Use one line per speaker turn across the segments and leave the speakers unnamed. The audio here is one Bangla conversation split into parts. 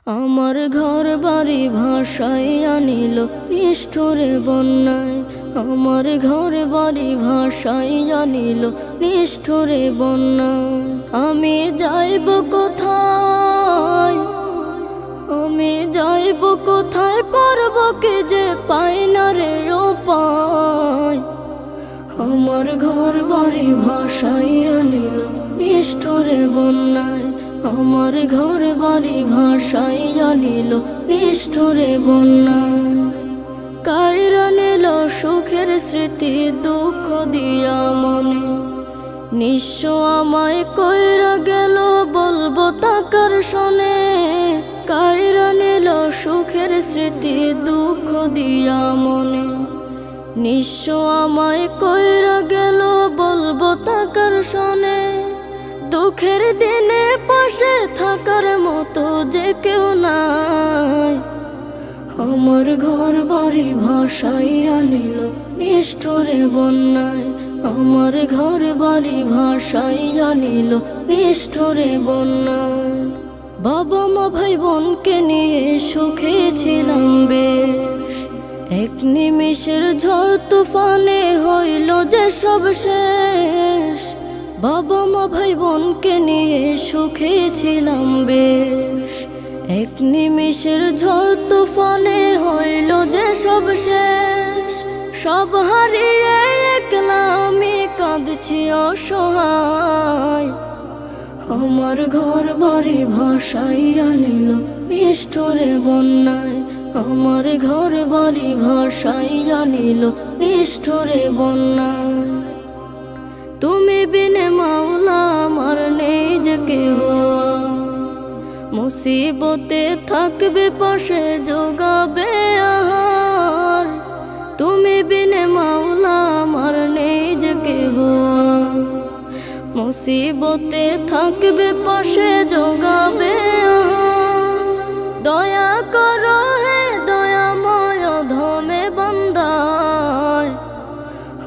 আমার ঘর বাড়ি ভাসাইয়া নিল নিষ্ঠুরে বন্যায়। আমার ঘর বাড়ি ভাসাইয়া নিল নিষ্ঠুরে বন্যায়। আমি যাইব কোথায়, আমি যাইব কোথায়, করব কি যে পাই না রে উপায়। আমার ঘর বাড়ি ভাসাইয়া নিল নিষ্ঠুরে বন্যায়। আমার ঘর বাড়ি ভাসাইয়া নিল নিষ্ঠুরে বন্যায়। কাইরা নিল সুখের স্মৃতি দুঃখ দিয়া মনে, নিঃস্ব আমায় কইরা গেল বলবো তাকার শোনে। কাইরা নিল সুখের স্মৃতি দুঃখ দিয়া মনে, নিঃস্ব আমায় কইরা গেল বলবো তাকার শোনে। দুঃখের দিনে পাশে থাকার মতো যে কেউ নাই। আমার ঘর বাড়ি ভাসাইয়া নিল নিষ্ঠুরে বন্যায়। আমার ঘর বাড়ি ভাসাইয়া নিল নিষ্ঠুরে বন্যায়। বাবা মা ভাই বোনকে নিয়ে সুখে ছিলাম বেশ, এক নিমিষের ঝড় তুফানে হইল যে সব শেষ। বাবা মা ভাই বোনকে নিয়ে সুখে ছিলাম বেশ, এক নিমিষের ঝড় তুফানে হইল যে সব শেষ। সব হারিয়ে একলা আমি কাঁদছি অসহায়। আমার ঘর বাড়ি ভাসাইয়া নিল নিষ্ঠুরে বন্যায়। আমার ঘর বাড়ি ভাসাইয়া নিল নিষ্ঠুরে বন্যায়। তুমি বিনে মাওলা আমার নেই যে কেহ, মুসিবতে থাকবে পাশে যোগাবে আহার। তুমি বিনে মাওলা আমার নেই যে কেহ, মুসিবতে থাকবে পাশে যোগাবে আহার। দয়া করো হে দয়াময় ধমে বান্দায়।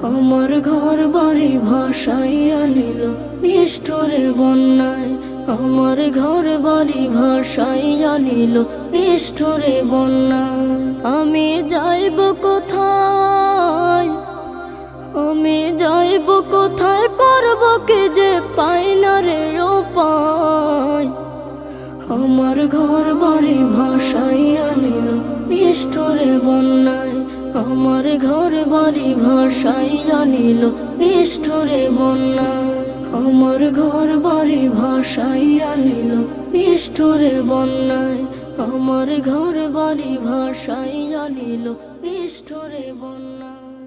আমার ঘর বাড়ি ভাসাইয়া নিল নিষ্ঠুরে বন্যায়। আমার ঘর বাড়ি ভাসাইয়া নিল নিষ্ঠুরে বন্যায়। আমি যাইব কোথায়, আমি যাইব কোথায়, করব কি যে পাই না রে উপায়। আমার ঘর বাড়ি ভাসাইয়া নিল নিষ্ঠুরে বন্যায়। আমার ঘর বাড়ি ভাসাইয়া নিল নিষ্ঠুরে বন্যায়। আমার ঘর বাড়ি ভাসাইয়া নিল নিষ্ঠুরে বন্যায়। আমার ঘর বাড়ি ভাসাইয়া নিল নিষ্ঠুরে বন্যায়।